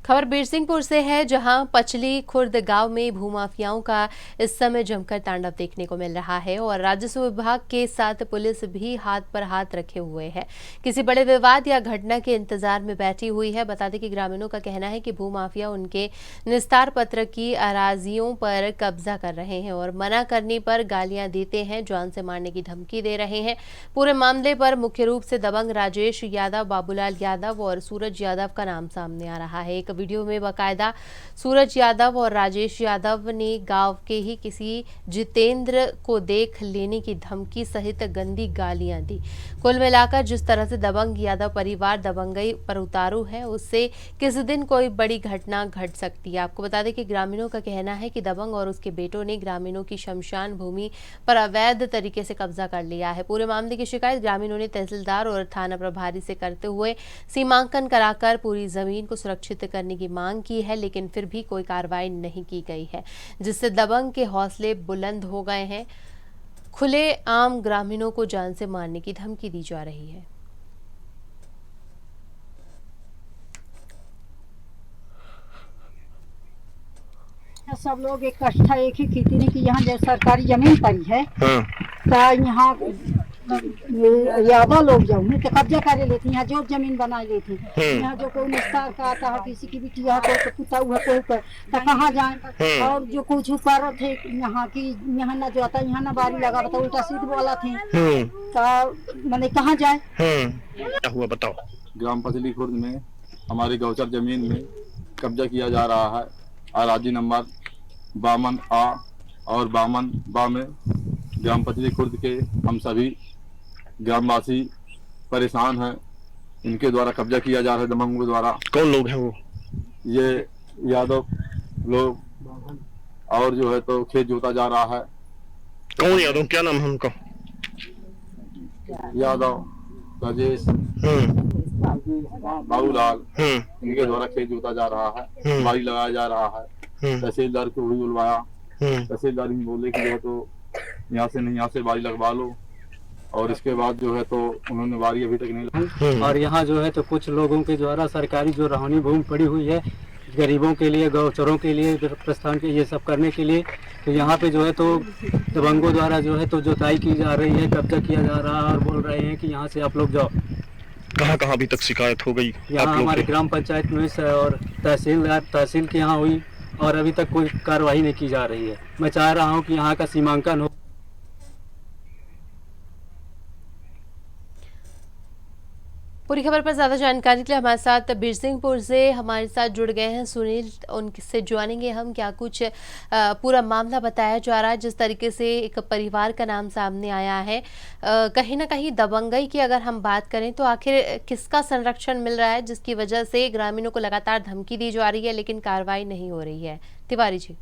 खबर बीरसिंहपुर से है, जहां पचली खुर्द गांव में भूमाफियाओं का इस समय जमकर तांडव देखने को मिल रहा है और राजस्व विभाग के साथ पुलिस भी हाथ पर हाथ रखे हुए है। किसी बड़े विवाद या घटना के इंतजार में बैठी हुई है। बता दें कि ग्रामीणों का कहना है कि भूमाफिया उनके निस्तार पत्र की अराजियों पर कब्जा कर रहे हैं और मना करने पर गालियां देते हैं, जान से मारने की धमकी दे रहे हैं। पूरे मामले पर मुख्य रूप से दबंग राजेश यादव, बाबूलाल यादव और सूरज यादव का नाम सामने आ रहा है। एक वीडियो में बाकायदा सूरज यादव और राजेश यादव ने गांव के ही किसी जितेंद्र को देख लेने की धमकी सहित गंदी गालियां दी। कुल मिलाकर जिस तरह से दबंग यादव परिवार दबंगई पर उतारू है, उससे किसी दिन कोई बड़ी घटना घट सकती है। आपको बता दें कि ग्रामीणों का कहना है कि दबंग और उसके बेटों ने ग्रामीणों की शमशान भूमि पर अवैध तरीके से कब्जा कर लिया है। पूरे मामले की शिकायत ग्रामीणों ने तहसीलदार और थाना प्रभारी से करते हुए सीमांकन कराकर पूरी जमीन को सुरक्षित करने की मांग की है, लेकिन फिर भी कोई कार्रवाई नहीं की गई है, जिससे दबंग के हौसले बुलंद हो गए हैं। खुले आम ग्रामीणों को जान से मारने की धमकी दी जा रही है। सब लोग इकट्ठा एक ही खेती नहीं कि यहाँ जैसे सरकारी जमीन पड़ी है तो यहाँ यादव लोग जो तो कब्जा कर लेते, यहाँ जो जमीन बना लेते, यहाँ जो कोई निस्तार का आता है, किसी की बिटिया है, कोई कुत्ता हुआ, कोई तो कहाँ जाए। और जो कुछ ऊपर थे यहाँ की, यहाँ ना जो आता, यहाँ ना बारी लगा बता, उल्टा सीध वाला थे तो मैंने कहाँ जाए। क्या हुआ बताओ। ग्राम पचली खुर्द में हमारी गौचर जमीन में कब्जा किया जा रहा है। अराजी नंबर 52 A और 52 B में ग्राम पचली खुर्द के हम सभी ग्रामवासी परेशान हैं। इनके द्वारा कब्जा किया जा रहा है दबंगों द्वारा। कौन लोग हैं वो? ये यादव लोग और जो है तो खेत जोता जा रहा है। कौन यादव? क्या नाम है उनका? यादव, राजेश, बाबूलाल, इनके द्वारा खेत जोता जा रहा है, बाड़ी लगाया जा रहा है। तहसीलदार को भी बुलवाया, तहसीलदार भी बोले कि जो है तो यहाँ से नहीं, यहाँ से बाड़ी लगवा लो। और इसके बाद जो है तो उन्होंने बारी अभी तक नहीं लगाई। और यहाँ जो है तो कुछ लोगों के द्वारा सरकारी जो रहनी भूमि पड़ी हुई है गरीबों के लिए, गौचरों के लिए, प्रस्थान के ये सब करने के लिए, तो यहाँ पे जो है तो दबंगों द्वारा जो है तो जुताई की जा रही है, कब्जा किया जा रहा है और बोल रहे हैं कि यहाँ से आप लोग जाओ। कहाँ अभी तक शिकायत हो गई? यहाँ हमारे ग्राम पंचायत में और तहसील के यहाँ हुई और अभी तक कोई कार्रवाई नहीं की जा रही है। मैं चाह रहा हूँ कि यहाँ का सीमांकन हो। पूरी खबर पर ज्यादा जानकारी के लिए हमारे साथ बीरसिंहपुर से हमारे साथ जुड़ गए हैं सुनील। उनसे जानेंगे हम क्या कुछ पूरा मामला बताया जा रहा है। जिस तरीके से एक परिवार का नाम सामने आया है, कहीं ना कहीं दबंगई की अगर हम बात करें तो आखिर किसका संरक्षण मिल रहा है, जिसकी वजह से ग्रामीणों को लगातार धमकी दी जा रही है लेकिन कार्रवाई नहीं हो रही है? तिवारी जी।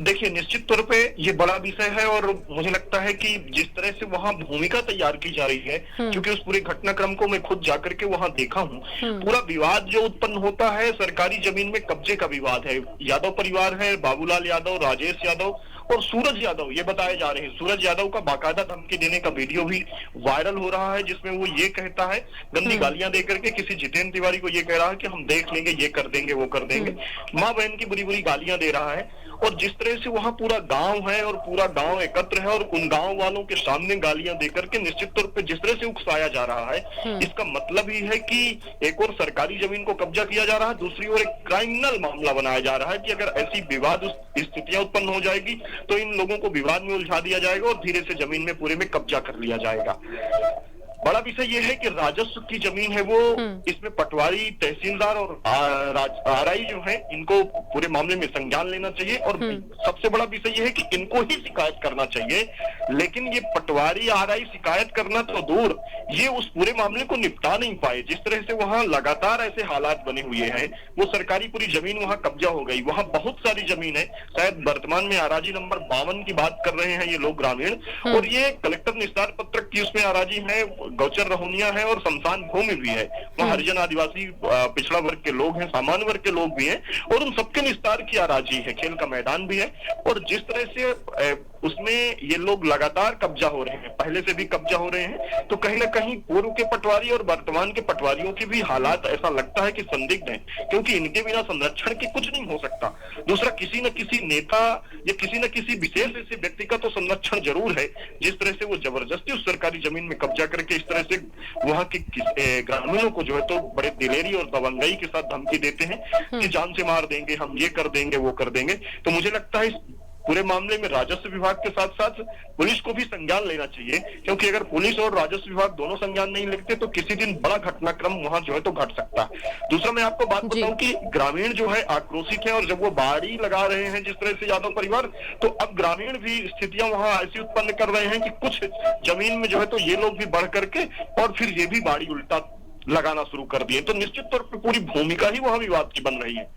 देखिए, निश्चित तौर पे ये बड़ा विषय है और मुझे लगता है कि जिस तरह से वहाँ भूमिका तैयार की जा रही है, क्योंकि उस पूरे घटनाक्रम को मैं खुद जाकर के वहाँ देखा हूँ, पूरा विवाद जो उत्पन्न होता है सरकारी जमीन में कब्जे का विवाद है। यादव परिवार है, बाबूलाल यादव, राजेश यादव और सूरज यादव ये बताए जा रहे हैं। सूरज यादव का बाकायदा धमकी देने का वीडियो भी वायरल हो रहा है, जिसमें वो ये कहता है, गंदी गालियां देकर के किसी जितेंद्र तिवारी को ये कह रहा है कि हम देख लेंगे, ये कर देंगे, वो कर देंगे। माँ बहन की बुरी बुरी गालियां दे रहा है। और जिस तरह से वहाँ पूरा गांव है और पूरा गांव एकत्र है और उन गांव वालों के सामने गालियां देकर के निश्चित तौर पे जिस तरह से उकसाया जा रहा है, इसका मतलब ही है कि एक और सरकारी जमीन को कब्जा किया जा रहा है, दूसरी ओर एक क्रिमिनल मामला बनाया जा रहा है कि अगर ऐसी विवाद स्थितियां उत्पन्न हो जाएगी तो इन लोगों को विवाद में उलझा दिया जाएगा और धीरे से जमीन में पूरे में कब्जा कर लिया जाएगा। बड़ा विषय यह है कि राजस्व की जमीन है वो, इसमें पटवारी, तहसीलदार और आरआई जो है, इनको पूरे मामले में संज्ञान लेना चाहिए। और सबसे बड़ा विषय यह है कि इनको ही शिकायत करना चाहिए, लेकिन ये पटवारी, आरआई शिकायत करना तो दूर, ये उस पूरे मामले को निपटा नहीं पाए। जिस तरह से वहाँ लगातार ऐसे हालात बने हुए हैं, वो सरकारी पूरी जमीन वहाँ कब्जा हो गई। वहाँ बहुत सारी जमीन है, शायद वर्तमान में अराजी नंबर 52 की बात कर रहे हैं ये लोग ग्रामीण, और ये कलेक्टर निस्तार पत्र की उसमें अराजी है, गौचर रहोनिया है और शमशान भूमि भी है। वहाँ हरिजन आदिवासी पिछड़ा वर्ग के लोग हैं, सामान्य वर्ग के लोग भी हैं और उन सबके निस्तार की आराजी है। खेल का मैदान भी है और जिस तरह से उसमें ये लोग लगातार कब्जा हो रहे हैं, पहले से भी कब्जा हो रहे हैं, तो कहीं ना कहीं पूर्व के पटवारी और वर्तमान के पटवारियों के भी हालात ऐसा लगता है कि संदिग्ध हैं, क्योंकि इनके बिना संरक्षण के कुछ नहीं हो सकता। दूसरा, किसी न किसी नेता या किसी न किसी विशेष ऐसे व्यक्ति का तो संरक्षण जरूर है। जिस तरह से वो जबरदस्ती उस सरकारी जमीन में कब्जा करके इस तरह से वहां के ग्रामीणों को जो है तो बड़े दिलेरी और दबंगई के साथ धमकी देते हैं कि जान से मार देंगे, हम ये कर देंगे, वो कर देंगे। तो मुझे लगता है इस पूरे मामले में राजस्व विभाग के साथ साथ पुलिस को भी संज्ञान लेना चाहिए, क्योंकि अगर पुलिस और राजस्व विभाग दोनों संज्ञान नहीं लेते तो किसी दिन बड़ा घटनाक्रम वहां जो है तो घट सकता है। दूसरा, मैं आपको बात बताऊं कि ग्रामीण जो है आक्रोशित है और जब वो बाड़ी लगा रहे हैं जिस तरह से यादव परिवार, तो अब ग्रामीण भी स्थितियां वहां ऐसी उत्पन्न कर रहे हैं कि कुछ जमीन में जो है तो ये लोग भी बढ़ करके और फिर ये भी बाड़ी उल्टा लगाना शुरू कर दिए। तो निश्चित तौर पर पूरी भूमिका ही वहां विवाद की बन रही है।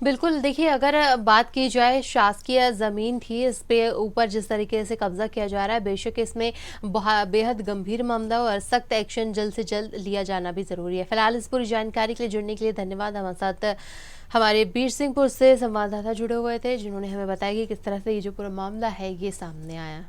बिल्कुल, देखिए अगर बात की जाए शासकीय ज़मीन थी, इस पे ऊपर जिस तरीके से कब्जा किया जा रहा है, बेशक इसमें बेहद गंभीर मामला और सख्त एक्शन जल्द से जल्द लिया जाना भी ज़रूरी है। फिलहाल इस पूरी जानकारी के लिए जुड़ने के लिए धन्यवाद। हमारे साथ हमारे बीरसिंहपुर से संवाददाता जुड़े हुए थे, जिन्होंने हमें बताया कि किस तरह से ये जो पूरा मामला है ये सामने आया।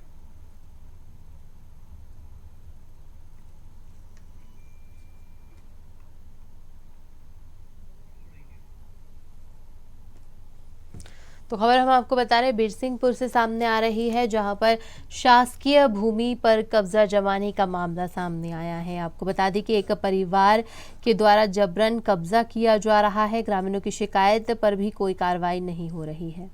तो खबर हम आपको बता रहे बीरसिंहपुर से सामने आ रही है, जहां पर शासकीय भूमि पर कब्जा जमाने का मामला सामने आया है। आपको बता दें कि एक परिवार के द्वारा जबरन कब्जा किया जा रहा है। ग्रामीणों की शिकायत पर भी कोई कार्रवाई नहीं हो रही है।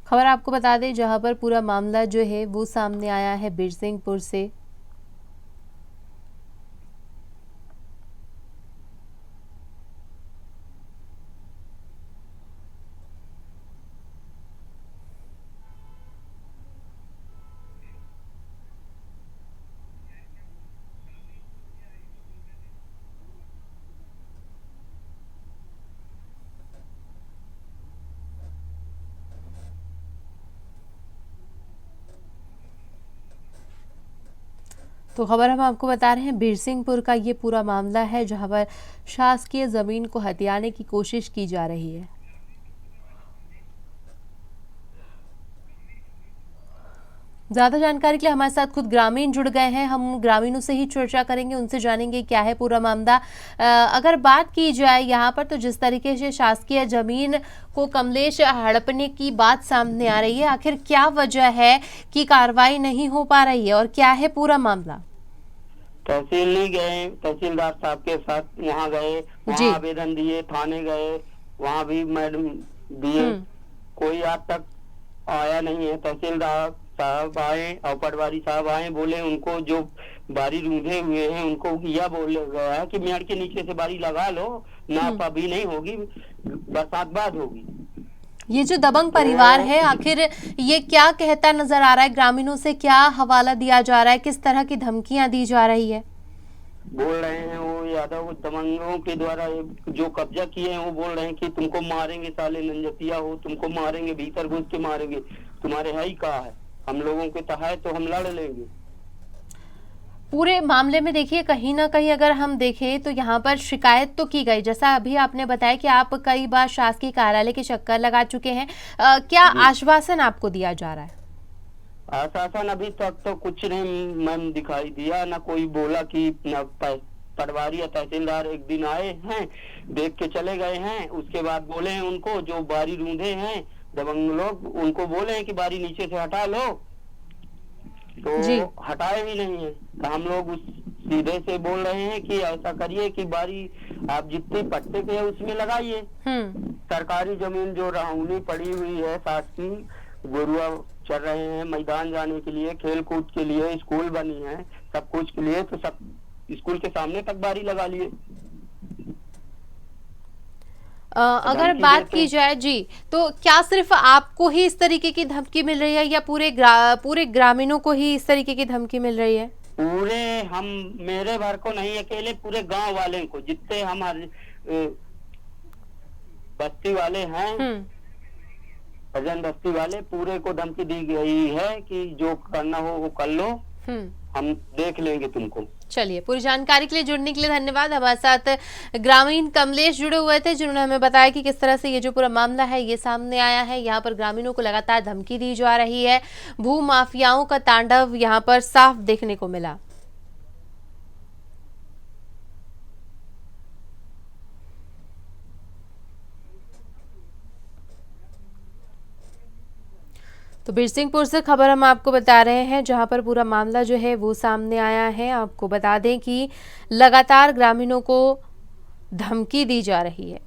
खबर आपको बता दें जहां पर पूरा मामला जो है वो सामने आया है बीरसिंहपुर से। तो खबर हम आपको बता रहे हैं बीरसिंहपुर का ये पूरा मामला है, जहां पर शासकीय जमीन को हथियाने की कोशिश की जा रही है। ज़्यादा जानकारी के लिए हमारे साथ खुद ग्रामीण जुड़ गए हैं। हम ग्रामीणों से ही चर्चा करेंगे, उनसे जानेंगे क्या है पूरा मामला। अगर बात की जाए यहाँ पर, तो जिस तरीके से शासकीय ज़मीन को कमलेश हड़पने की बात सामने आ रही है, आखिर क्या वजह है कि कार्रवाई नहीं हो पा रही है और क्या है पूरा मामला? तहसील नहीं गए, तहसीलदार साहब के साथ वहाँ गए, वहाँ आवेदन दिए, थाने गए, वहाँ भी मैडम दिए, कोई आज तक आया नहीं है। तहसीलदार साहब आए और पटवारी साहब आए, बोले उनको जो बारी रूंधे हुए हैं उनको यह बोला गया कि मेड़ के नीचे से बारी लगा लो, नाप अभी नहीं होगी, बरसात बाद होगी। ये जो दबंग परिवार है, आखिर ये क्या कहता नजर आ रहा है? ग्रामीणों से क्या हवाला दिया जा रहा है? किस तरह की धमकियां दी जा रही है? बोल रहे हैं वो यादव दबंगों के द्वारा जो कब्जा किए हैं, वो बोल रहे हैं कि तुमको मारेंगे, साले नंजतिया हो, तुमको मारेंगे, भीतर घुस के मारेंगे, तुम्हारे है ही कहा है, हम लोगों के तहाय तो हम लड़ लेंगे। पूरे मामले में देखिए कहीं ना कहीं अगर हम देखें तो यहाँ पर शिकायत तो की गई, जैसा अभी आपने बताया कि आप कई बार शासकीय कार्यालय के चक्कर लगा चुके हैं। क्या आश्वासन आपको दिया जा रहा है? आश्वासन अभी तक तो कुछ नहीं मैम दिखाई दिया, ना कोई बोला कि न पटवारी या तहसीलदार एक दिन आए हैं, देख के चले गए हैं, उसके बाद बोले हैं उनको जो बारी रूंधे हैं दबंग लोग, उनको बोले हैं कि बारी नीचे से हटा लो, तो हटाए भी नहीं है। तो हम लोग उस सीधे से बोल रहे हैं कि ऐसा करिए कि बारी आप जितने पट्टे के है उसमें लगाइए। सरकारी जमीन जो रहाउनी पड़ी हुई है, शासकीय गोरुआ चल रहे हैं, मैदान जाने के लिए, खेल कूद के लिए, स्कूल बनी है, सब कुछ के लिए, तो सब स्कूल के सामने तक बारी लगा लिए। अगर बात की जाए जी, तो क्या सिर्फ आपको ही इस तरीके की धमकी मिल रही है या पूरे ग्रामीणों को ही इस तरीके की धमकी मिल रही है? पूरे हम मेरे भर को नहीं, अकेले पूरे गांव वाले को, जितने हमारे बस्ती वाले हैं, भजन बस्ती वाले पूरे को धमकी दी गई है कि जो करना हो वो कर लो, हम देख लेंगे तुमको। चलिए, पूरी जानकारी के लिए जुड़ने के लिए धन्यवाद। हमारे साथ ग्रामीण कमलेश जुड़े हुए थे, जिन्होंने हमें बताया कि किस तरह से ये जो पूरा मामला है ये सामने आया है। यहाँ पर ग्रामीणों को लगातार धमकी दी जा रही है, भू माफियाओं का तांडव यहाँ पर साफ देखने को मिला। तो बिरसिंहपुर से खबर हम आपको बता रहे हैं, जहां पर पूरा मामला जो है वो सामने आया है। आपको बता दें कि लगातार ग्रामीणों को धमकी दी जा रही है।